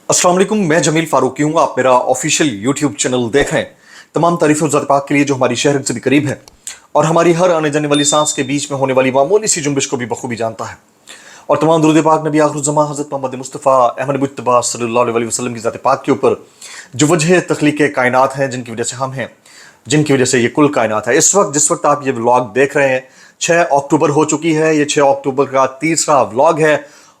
अस्सलाम वालेकुम, मैं जमील फारूकी हूँ। आप मेरा ऑफिशियल यूट्यूब चैनल देख रहे हैं। तमाम तारीफ़ और ज़ात पाक के लिए जो हमारी शहर से भी करीब है और हमारी हर आने जाने वाली सांस के बीच में होने वाली मामूली सी जुम्बिश को भी बखूबी जानता है। और तमाम दुरूद पाक नबी आखिरुज़्ज़मा हज़रत मोहम्मद मुस्तफ़ा अहमद मुज्तबा सल्लल्लाहु अलैहि वसल्लम की ज़ात पाक के ऊपर जो वजह तख्लीक़ कायनात हैं, जिनकी वजह से हम हैं, जिनकी वजह से ये कुल कायनात है। इस वक्त जिस वक्त आप ये व्लॉग देख रहे हैं, 6 अक्टूबर हो चुकी है। ये 6 अक्टूबर का तीसरा व्लॉग है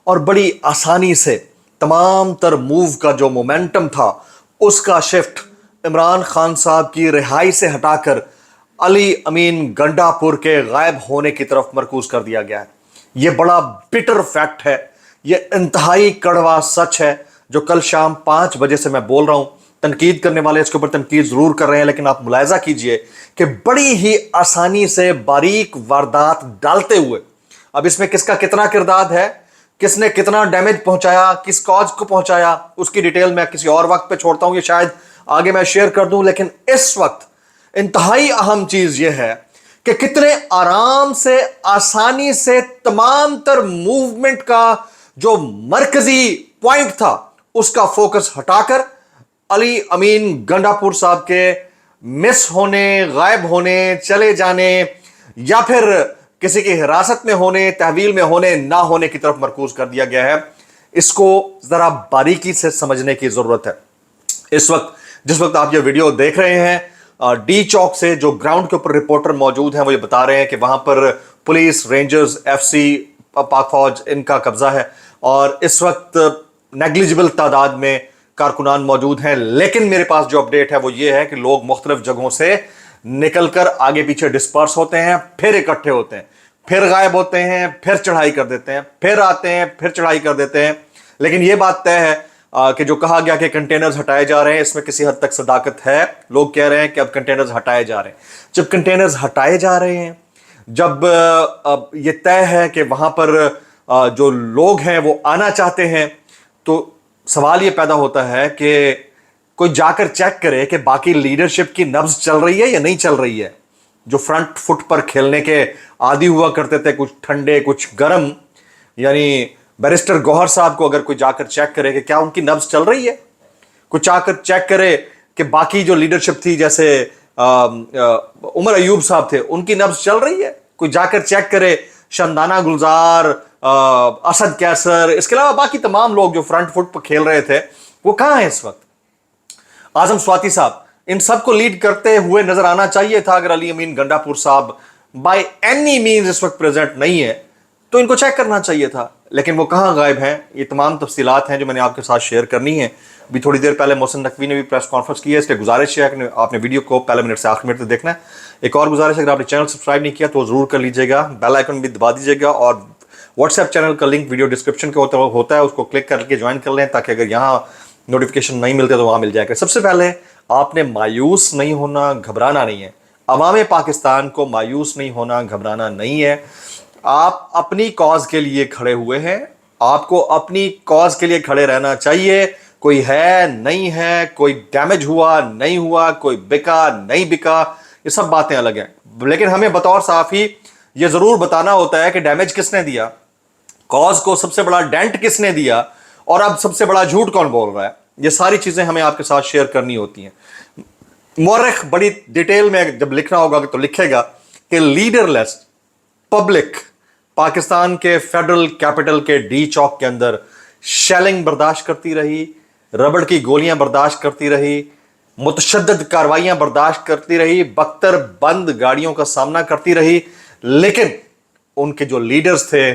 और बड़ी आसानी से तमाम तर मूव का जो मोमेंटम था उसका शिफ्ट इमरान खान साहब की रिहाई से हटाकर अली अमीन गंडापुर के गायब होने की तरफ मरकूज कर दिया गया है। यह बड़ा बिटर फैक्ट है, यह इंतहाई कड़वा सच है जो कल शाम 5 बजे से मैं बोल रहा हूं। तनकीद करने वाले इसके ऊपर तनकीद जरूर कर रहे हैं, लेकिन आप मुलायजा कीजिए कि बड़ी ही आसानी से बारीक वारदात डालते हुए अब इसमें किसका कितना किरदार है, किसने कितना डैमेज पहुंचाया, किस कॉज को पहुंचाया, उसकी डिटेल मैं किसी और वक्त पे छोड़ता हूं। ये शायद आगे मैं शेयर कर दूं, लेकिन इस वक्त इंतहाई अहम चीज यह है कि कितने आराम से, आसानी से तमाम तर मूवमेंट का जो मरकजी पॉइंट था उसका फोकस हटाकर अली अमीन गंडापुर साहब के मिस होने, गायब होने, चले जाने या फिर किसी की हिरासत में होने, तहवील में होने ना होने की तरफ मरकूज कर दिया गया है। इसको जरा बारीकी से समझने की जरूरत है। इस वक्त जिस वक्त आप ये वीडियो देख रहे हैं, डी चौक से जो ग्राउंड के ऊपर रिपोर्टर मौजूद हैं वो ये बता रहे हैं कि वहां पर पुलिस, रेंजर्स, एफसी, पाक फौज इनका कब्जा है और इस वक्त नेग्लिजिबल तादाद में कारकुनान मौजूद हैं। लेकिन मेरे पास जो अपडेट है वो ये है कि लोग मुख्तलिफ जगहों से निकलकर आगे पीछे डिस्पर्स होते हैं, फिर इकट्ठे होते हैं, फिर गायब होते हैं, फिर चढ़ाई कर देते हैं, फिर आते हैं, फिर चढ़ाई कर देते हैं। लेकिन यह बात तय है कि जो कहा गया कि कंटेनर्स हटाए जा रहे हैं, इसमें किसी हद तक सदाकत है। लोग कह रहे हैं कि अब कंटेनर्स हटाए जा रहे हैं। जब कंटेनर्स हटाए जा रहे हैं, जब अब ये तय है कि वहां पर जो लोग हैं वो आना चाहते हैं, तो सवाल ये पैदा होता है कि कोई जाकर चेक करे कि बाकी लीडरशिप की नब्ज चल रही है या नहीं चल रही है। जो फ्रंट फुट पर खेलने के आदी हुआ करते थे, कुछ ठंडे कुछ गर्म, यानी बैरिस्टर गौहर साहब को अगर कोई जाकर चेक करे कि क्या उनकी नब्ज चल रही है, कुछ जाकर चेक करे कि बाकी जो लीडरशिप थी जैसे उमर अयूब साहब थे, उनकी नब्ज चल रही है, कोई जाकर चेक करे शंदाना गुलजार, असद कैसर, इसके अलावा बाकी तमाम लोग जो फ्रंट फुट पर खेल रहे थे वो कहां हैं इस वक्त। आजम स्वाति साहब, इन सबको लीड करते हुए नजर आना चाहिए था। अगर अली अमीन गंडापुर साहब बाय एनी मीन्स इस वक्त प्रेजेंट नहीं है तो इनको चेक करना चाहिए था, लेकिन वो कहां गायब हैं। ये तमाम तफसीलात हैं जो मैंने आपके साथ शेयर करनी है। अभी थोड़ी देर पहले मोहसिन नकवी ने भी प्रेस कॉन्फ्रेंस की है, इसलिए गुजारिश है कि आपने वीडियो को पहले मिनट से आखिरी मिनट तक देखना है। एक और गुजारिश है, अगर आपने चैनल सब्सक्राइब नहीं किया तो जरूर कर लीजिएगा, बेल आइकन भी दबा दीजिएगा और व्हाट्सएप चैनल का लिंक वीडियो डिस्क्रिप्शन के होता है, उसको क्लिक करके ज्वाइन कर लें ताकि अगर यहाँ नोटिफिकेशन नहीं मिलते तो वहां मिल जाएगा। सबसे पहले आपने मायूस नहीं होना, घबराना नहीं है। अवाम पाकिस्तान को मायूस नहीं होना, घबराना नहीं है। आप अपनी कॉज के लिए खड़े हुए हैं, आपको अपनी कॉज के लिए खड़े रहना चाहिए। कोई है नहीं है, कोई डैमेज हुआ नहीं हुआ, कोई बिका नहीं बिका, ये सब बातें अलग हैं, लेकिन हमें बतौर साफी ये जरूर बताना होता है कि डैमेज किसने दिया, कॉज को सबसे बड़ा डेंट किसने दिया और अब सबसे बड़ा झूठ कौन बोल रहा है। ये सारी चीजें हमें आपके साथ शेयर करनी होती हैं। मौरख बड़ी डिटेल में जब लिखना होगा तो लिखेगा कि लीडरलेस पब्लिक पाकिस्तान के फेडरल कैपिटल के डी चौक के अंदर शेलिंग बर्दाश्त करती रही, रबड़ की गोलियां बर्दाश्त करती रही, मुतशद्दद कार्रवाइयां बर्दाश्त करती रही, बख्तर बंद गाड़ियों का सामना करती रही, लेकिन उनके जो लीडर्स थे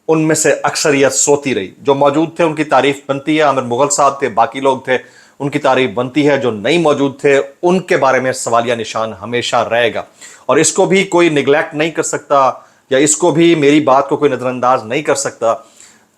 उनमें से अक्सरियत सोती रही। जो मौजूद थे उनकी तारीफ बनती है, आमिर मुगल साहब थे, बाकी लोग थे, उनकी तारीफ बनती है। जो नहीं मौजूद थे उनके बारे में सवालिया निशान हमेशा रहेगा और इसको भी कोई निगलेक्ट नहीं कर सकता या इसको भी, मेरी बात को कोई नजरअंदाज नहीं कर सकता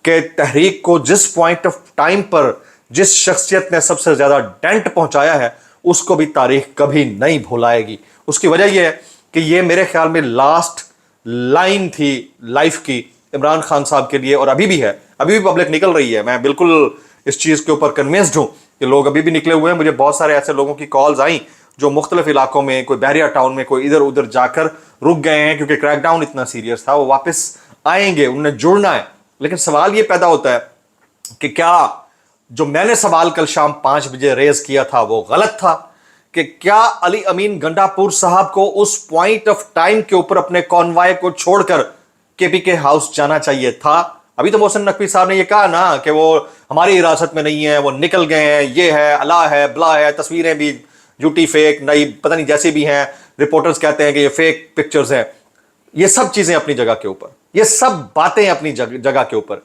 कि तहरीक को जिस पॉइंट ऑफ टाइम पर जिस शख्सियत ने सबसे ज्यादा डेंट पहुंचाया है उसको भी तारीख कभी नहीं भुलाएगी। उसकी वजह यह है कि यह मेरे ख्याल में लास्ट लाइन थी लाइफ की इमरान खान साहब के लिए, और अभी भी है, अभी भी पब्लिक निकल रही है। मैं बिल्कुल इस चीज के ऊपर कन्विंस्ड हूं कि लोग अभी भी निकले हुए हैं। मुझे बहुत सारे ऐसे लोगों की कॉल्स आई जो मुख्तलिफ इलाकों में, कोई बहरिया टाउन में, कोई इधर उधर जाकर रुक गए हैं क्योंकि क्रैकडाउन इतना सीरियस था। वो वापस आएंगे, उन्हें जुड़ना है, लेकिन सवाल ये पैदा होता है कि क्या जो मैंने सवाल कल शाम 5 बजे रेज किया था वो गलत था कि क्या अली अमीन गंडापुर साहब को उस पॉइंट ऑफ टाइम के ऊपर अपने कॉन्वॉय को छोड़कर केपीके हाउस जाना चाहिए था। अभी तो मोहसिन नकवी साहब ने ये कहा ना कि वो हमारी हिरासत में नहीं है, वो निकल गए हैं, ये है, अला है, बला है, तस्वीरें भी झूठी फेक नई पता नहीं जैसी भी हैं, रिपोर्टर्स कहते हैं कि ये फेक पिक्चर्स हैं। ये सब चीजें अपनी जगह के ऊपर, ये सब बातें अपनी जगह के ऊपर।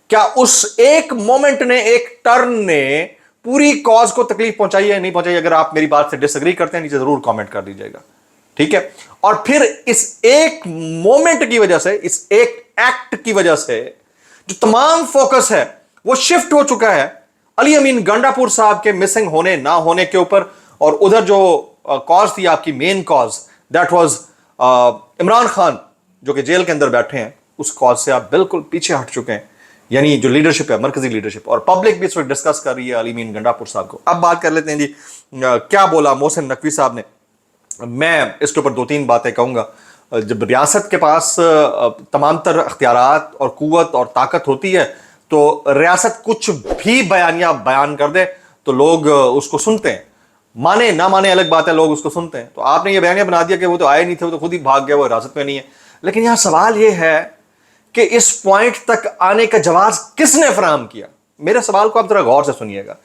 क्या उस एक मोमेंट ने, एक टर्न ने पूरी कॉज को तकलीफ पहुंचाई है, नहीं पहुंचाई? अगर आप मेरी बात से डिसएग्री करते हैं नीचे जरूर कमेंट कर दीजिएगा, ठीक है। और फिर इस एक मोमेंट की वजह से, इस एक एक्ट की वजह से जो तमाम फोकस है वो शिफ्ट हो चुका है अली अमीन गंडापुर साहब के मिसिंग होने ना होने के ऊपर। और उधर जो कॉज थी आपकी, main cause, that was Imran Khan जो कि जेल के अंदर बैठे हैं, उस कॉज से आप बिल्कुल पीछे हट चुके हैं। यानी जो लीडरशिप है, मरकजी लीडरशिप, और पब्लिक भी इस वक्त डिस्कस कर रही है अली अमीन गंडापुर साहब को। अब बात कर लेते हैं जी, क्या बोला मोहसिन नकवी साहब ने। मैं इसके ऊपर 2-3 बातें कहूंगा। जब रियासत के पास तमाम तर अख्तियारात और कुव्वत और ताकत होती है तो रियासत कुछ भी बयानिया बयान कर दे तो लोग उसको सुनते हैं, माने ना माने अलग बात है, लोग उसको सुनते हैं। तो आपने ये बयानिया बना दिया कि वो तो आए नहीं थे, वो तो खुद ही भाग गया, वो हिरासत में नहीं है। लेकिन यहां सवाल ये है कि इस पॉइंट तक आने का जवाब किसने फराहम किया? मेरे सवाल को आप जरा गौर से सुनिएगा।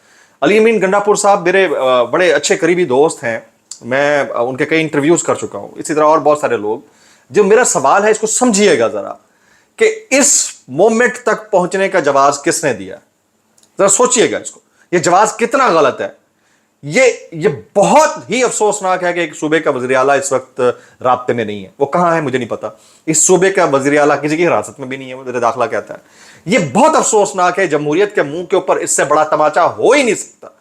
अली अमीन गंडापुर साहब मेरे बड़े अच्छे करीबी दोस्त हैं, मैं उनके कई इंटरव्यूज कर चुका हूं, इसी तरह और बहुत सारे लोग। जो मेरा सवाल है इसको समझिएगा जरा, कि इस मोमेंट तक पहुंचने का जवाब किसने दिया? जरा सोचिएगा इसको, यह जवाब कितना गलत है। ये बहुत ही अफसोसनाक है कि एक सूबे का वज़ीर आला इस वक्त राब्ते में नहीं है। वो कहां है मुझे नहीं पता। इस सूबे का वज़ीर आला किसी की हिरासत में भी नहीं है, वज़ीर दाखिला कहता है। यह बहुत अफसोसनाक है। जमहूरियत के मुंह के ऊपर इससे बड़ा तमाचा हो ही नहीं सकता।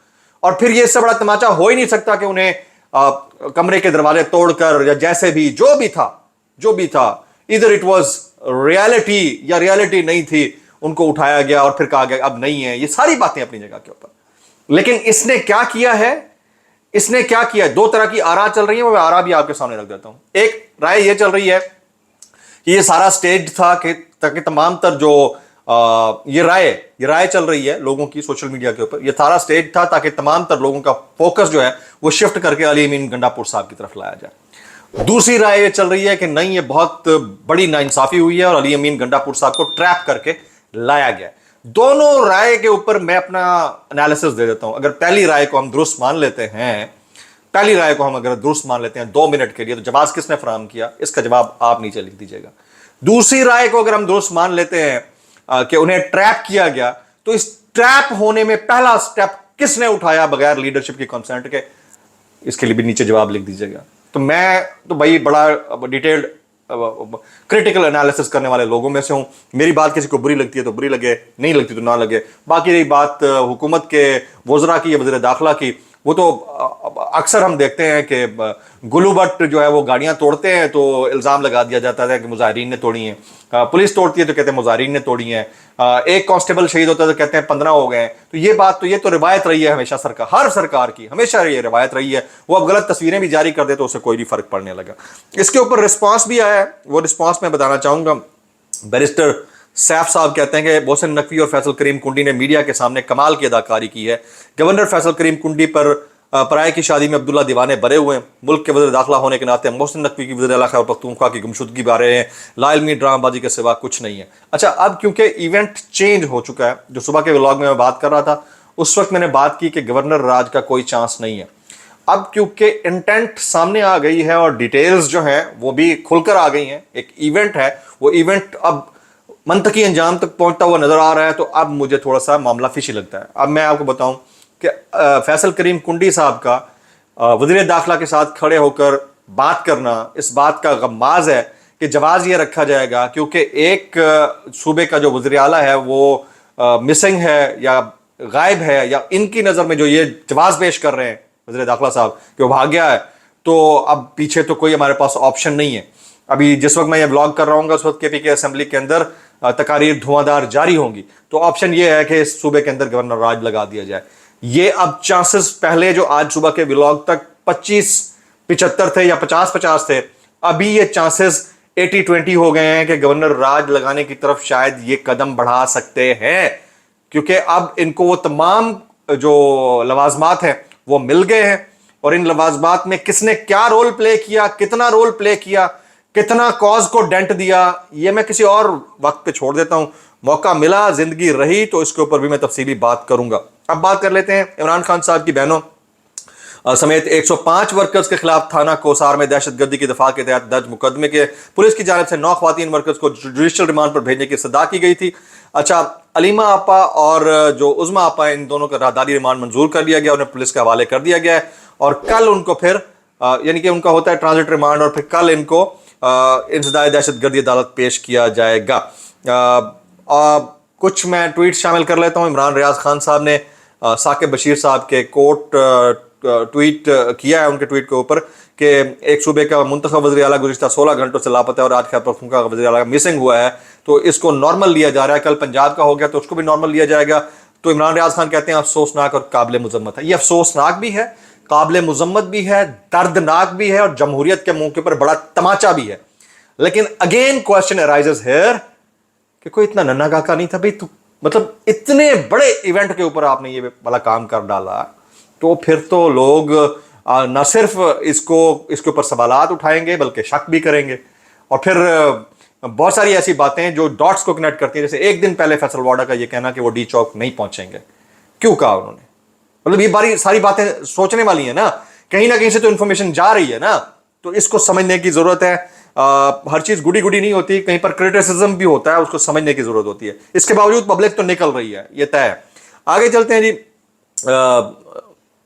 और फिर यह इससे बड़ा तमाचा हो ही नहीं सकता कि उन्हें कमरे के दरवाजे तोड़कर या जैसे भी जो भी था, इधर इट वॉज रियलिटी या रियलिटी नहीं थी, उनको उठाया गया और फिर कहा गया अब नहीं है। ये सारी बातें अपनी जगह के ऊपर। लेकिन इसने क्या किया है? इसने क्या किया? 2 तरह की आरा चल रही है, मैं आरा भी आपके सामने रख देता हूं। एक राय यह चल रही है कि ये सारा स्टेज था कि ताकि तमाम तर जो ये राय चल रही है लोगों की सोशल मीडिया के ऊपर, ये सारा स्टेज था ताकि तमाम तर लोगों का फोकस जो है वो शिफ्ट करके अली अमीन गंडापुर साहब की तरफ लाया जाए। दूसरी राय ये चल रही है कि नहीं, ये बहुत बड़ी नाइंसाफी हुई है और अली अमीन गंडापुर साहब को ट्रैप करके लाया गया। दोनों राय के ऊपर मैं अपना एनालिसिस दे देता हूं। अगर पहली राय को हम दुरुस्त मान लेते हैं, 2 मिनट के लिए, तो जवाब किसने फराहम किया, इसका जवाब आप नीचे लिख दीजिएगा। दूसरी राय को अगर हम दुरुस्त मान लेते हैं कि उन्हें ट्रैप किया गया, तो इस ट्रैप होने में पहला स्टेप किसने उठाया बगैर लीडरशिप की कंसेंट के, इसके लिए भी नीचे जवाब लिख दीजिएगा। तो मैं तो भाई बड़ा डिटेल्ड क्रिटिकल एनालिसिस करने वाले लोगों में से हूं। मेरी बात किसी को बुरी लगती है तो बुरी लगे, नहीं लगती तो ना लगे। बाकी रही बात हुकूमत के वज़रा की या वज़ीर दाखिला की, वो तो अक्सर हम देखते हैं कि गुल्लू भट्ट जो है वो गाड़ियां तोड़ते हैं तो इल्ज़ाम लगा दिया जाता है कि मुजाहिरीन ने तोड़ी हैं। पुलिस तोड़ती है तो कहते हैं मुजाहिरीन ने तोड़ी हैं। एक कांस्टेबल शहीद होता है तो कहते हैं 15 हो गए। तो ये तो रिवायत रही है हमेशा, हर सरकार की हमेशा ये रिवायत रही है। वो अब गलत तस्वीरें भी जारी कर दे तो उससे कोई नहीं फर्क पड़ने लगा। इसके ऊपर रिस्पॉन्स भी आया है, वो रिस्पॉन्स मैं बताना चाहूंगा। बैरिस्टर सैफ साहब कहते हैं कि मोहसिन नकवी और फैसल करीम कुंडी ने मीडिया के सामने कमाल की अदाकारी की है। गवर्नर फैसल करीम कुंडी पर पराये की शादी में अब्दुल्ला दीवाने भरे हुए हैं। मुल्क के वज़ीर दाखिला होने के नाते मोहसिन नकवी की वज़ीर आला खैबर पख्तूनख्वा की गुमशुदगी बारे हैं लाइलमी ड्रामाबाजी के सिवा कुछ नहीं है। अच्छा, अब क्योंकि इवेंट चेंज हो चुका है, जो सुबह के व्लॉग में मैं बात कर रहा था उस वक्त मैंने बात की कि गवर्नर राज का कोई चांस नहीं है। अब क्योंकि इंटेंट सामने आ गई है और डिटेल्स जो हैं वो भी खुलकर आ गई हैं, एक इवेंट है, वो इवेंट अब मंतकी अंजाम तक पहुंचता हुआ नजर आ रहा है, तो अब मुझे थोड़ा सा मामला फिशी लगता है। अब मैं आपको बताऊं कि फैसल करीम कुंडी साहब का वज़ीर दाखिला के साथ खड़े होकर बात करना इस बात का गमाज है कि जवाब ये रखा जाएगा क्योंकि एक सूबे का जो वज़ीर आला है वो मिसिंग है या गायब है, या इनकी नज़र में जो ये जवाब पेश कर रहे हैं वज़ीर दाखिला साहब कि वो भाग गया है, तो अब पीछे तो कोई हमारे पास ऑप्शन नहीं है। अभी जिस वक्त मैं ये व्लॉग कर रहा हूँ उस वक्त केपीके असेंबली के अंदर तकारीर धुआंधार जारी होंगी, तो ऑप्शन ये है कि इस सूबे के अंदर गवर्नर राज लगा दिया जाए। ये अब चांसेस पहले जो आज सुबह के व्लॉग तक 25-75 थे या 50-50 थे, अभी ये चांसेस 80-20 हो गए हैं कि गवर्नर राज लगाने की तरफ शायद ये कदम बढ़ा सकते हैं। क्योंकि अब इनको वो तमाम जो लवाजमात हैं वो मिल गए हैं, और इन लवाजमात में किसने क्या रोल प्ले किया, कितना रोल प्ले किया, कितना कॉज को डेंट दिया, ये मैं किसी और वक्त पे छोड़ देता हूं। मौका मिला, जिंदगी रही तो इसके ऊपर भी मैं तफसीली बात करूंगा। अब बात कर लेते हैं इमरान खान साहब की बहनों समेत 105 वर्कर्स के खिलाफ थाना कोसार में दहशतगर्दी की दफा के तहत दर्ज मुकदमे के पुलिस की जानिब से 9 खवातीन वर्कर्स को जुडिशल रिमांड पर भेजने की सदा की गई थी। अच्छा, अलीमा आपा और जो उज़मा आपा, इन दोनों का राहदारी रिमांड मंजूर कर लिया गया, उन्हें पुलिस के हवाले कर दिया गया है, और कल उनको फिर यानी कि उनका होता है ट्रांजिट रिमांड, और फिर कल इनको इंसदाए दहशतगर्दी अदालत पेश किया जाएगा। कुछ मैं ट्वीट शामिल कर लेता हूँ। इमरान रियाज खान साहब ने साकिब बशीर साहब के कोर्ट ट्वीट किया है, उनके ट्वीट के ऊपर कि एक सूबे का मुंतखब वज़ीर आला गुज़िश्ता 16 घंटों से लापता है और आज खैबर पख्तूनख्वा का वज़ीर आला मिसिंग हुआ है, तो इसको नॉर्मल लिया जा रहा है। कल पंजाब का हो गया तो उसको भी नॉर्मल लिया जाएगा। तो इमरान रियाज खान कहते हैं अफसोसनाक और काबिल मुज़म्मत है। ये अफसोसनाक भी है, काबिल मुज़म्मत भी है, दर्दनाक भी है, और जमहूरियत के मुंह के ऊपर बड़ा तमाचा भी है। लेकिन अगेन क्वेश्चन अराइजेस हियर कि कोई इतना नन्हा काका नहीं था भाई, तू मतलब इतने बड़े इवेंट के ऊपर आपने ये वाला काम कर डाला, तो फिर तो लोग न सिर्फ इसके ऊपर सवालात उठाएंगे बल्कि शक भी करेंगे, और फिर बहुत सारी ऐसी बातें जो डॉट्स को कनेक्ट करती हैं। जैसे एक दिन पहले फैसल वाडा का ये कहना कि वो डी चौक नहीं पहुंचेंगे, क्यों कहा उन्होंने? मतलब ये सारी बातें सोचने वाली है ना कहीं से तो इंफॉर्मेशन जा रही है ना, तो इसको समझने की जरूरत है। हर चीज गुडी गुडी नहीं होती, कहीं पर क्रिटिसिज्म भी होता है, उसको समझने की जरूरत होती है। इसके बावजूद पब्लिक तो निकल रही है, ये तय है। आगे चलते हैं जी।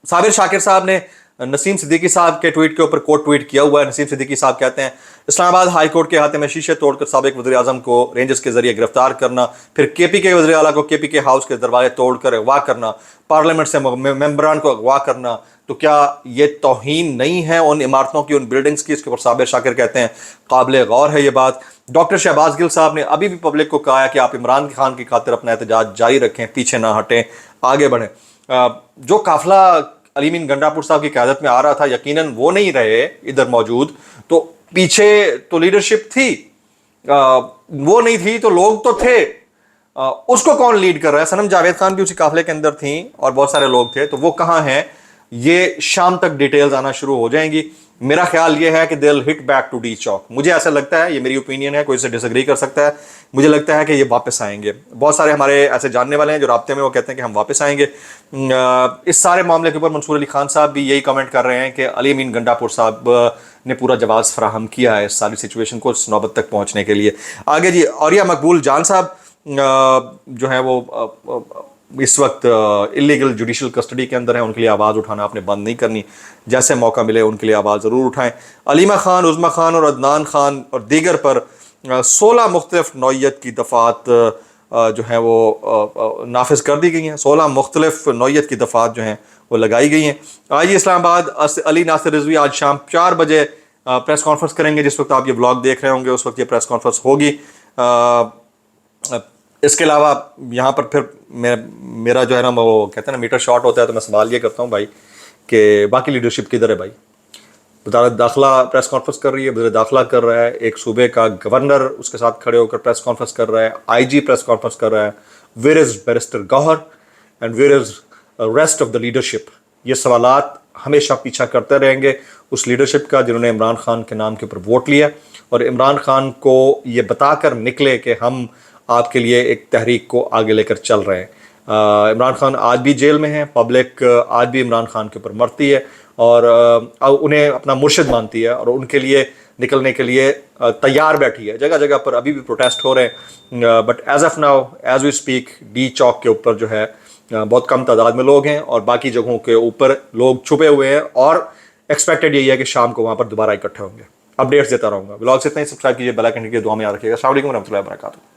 साबिर शाकिर साहब ने नसीम सिद्दीकी साहब के ट्वीट के ऊपर कोट ट्वीट किया हुआ है। नसीम सिद्दीकी साहब कहते हैं इस्लामाबाद हाई कोर्ट के हाथे में शीशे तोड़कर साबिक वज़ीर आज़म को रेंजर्स के जरिए गिरफ्तार करना, फिर केपीके वज़ीर आला को केपीके हाउस के दरवाजे तोड़कर अगवा करना, पार्लियामेंट से मेंबरान को अगवा करना, तो क्या ये तौहीन नहीं है उन इमारतों की, उन बिल्डिंग्स की? इसके ऊपर साबिर शाकिर कहते हैं काबिल गौर है ये बात। डॉक्टर शहबाज गिल साहब ने अभी भी पब्लिक को कहा है कि आप इमरान खान की खातिर अपना एहतजाज जारी रखें, पीछे ना हटें, आगे बढ़ें। जो काफिला अली मीन गंडापुर साहब की क़यादत में आ रहा था, यकीनन वो नहीं रहे इधर मौजूद, तो पीछे तो लीडरशिप थी, वो नहीं थी तो लोग तो थे। उसको कौन लीड कर रहा है? सनम जावेद खान भी उसी काफिले के अंदर थी और बहुत सारे लोग थे, तो वो कहाँ हैं? ये शाम तक डिटेल्स आना शुरू हो जाएंगी। मेरा ख्याल ये है कि they will hit back to D Chowk. मुझे ऐसा लगता है, ये मेरी ओपिनियन है, कोई इसे डिसएग्री कर सकता है, मुझे लगता है कि ये वापस आएंगे। बहुत सारे हमारे ऐसे जानने वाले हैं जो राब्ते में, वो कहते हैं कि हम वापस आएंगे। इस सारे मामले के ऊपर मंसूर अली खान साहब भी यही कमेंट कर रहे हैं कि अली अमीन गंडापुर साहब ने पूरा जवाब फराहम किया है इस सारी सिचुएशन को इस नौबत तक पहुंचने के लिए। आगे जी, औरिया मकबूल जान साहब जो है वो इस वक्त इलीगल जुडिशल कस्टडी के अंदर है, उनके लिए आवाज़ उठाना आपने बंद नहीं करनी, जैसे मौका मिले उनके लिए आवाज़ ज़रूर उठाएं। अलीमा खान, उज़मा खान और अदनान खान और दीगर पर 16 मुख्तलिफ नौइयत की दफ़ात जो हैं वो नाफिज कर दी गई हैं। 16 मुख्तलिफ नौइयत की दफ़ात जो हैं वो लगाई गई हैं। आज इस्लामाबाद अली नासिर रिजवी आज शाम 4 बजे प्रेस कॉन्फ्रेंस करेंगे। जिस वक्त आप ये ब्लॉग देख रहे होंगे उस वक्त ये प्रेस कॉन्फ्रेंस होगी। इसके अलावा यहाँ पर फिर मेरा जो है ना, वो कहते हैं ना मीटर शॉर्ट होता है, तो मैं सवाल ये करता हूँ भाई कि बाकी लीडरशिप किधर है भाई? वज़ारत दाखिला प्रेस कॉन्फ्रेंस कर रही है, वज़ीर दाखिला कर रहा है, एक सूबे का गवर्नर उसके साथ खड़े होकर प्रेस कॉन्फ्रेंस कर रहा है, IG प्रेस कॉन्फ्रेंस कर रहा है। Where is barrister Gohar and where is rest of the leadership? ये सवालात हमेशा पीछा करते रहेंगे उस लीडरशिप का जिन्होंने इमरान खान के नाम के ऊपर वोट लिया और इमरान खान को ये बताकर निकले कि हम आपके लिए एक तहरीक को आगे लेकर चल रहे हैं। इमरान खान आज भी जेल में है, पब्लिक आज भी इमरान खान के ऊपर मरती है और उन्हें अपना मुर्शिद मानती है और उनके लिए निकलने के लिए तैयार बैठी है। जगह जगह पर अभी भी प्रोटेस्ट हो रहे हैं, but as of now as we speak D Chowk के ऊपर जो है बहुत कम तादाद में लोग हैं और बाकी जगहों के ऊपर लोग छुपे हुए हैं और एक्सपेक्टेड यही है कि शाम को वहाँ पर दोबारा इकट्ठे होंगे। अपडेट्स देता रहूँगा। ब्लॉग से इतना ही। सब्सक्राइब कीजिए, बेल आइकन की दुआ में याद रखिएगा। अस्सलाम वालेकुम रहमतुल्लाहि व बरकातहू।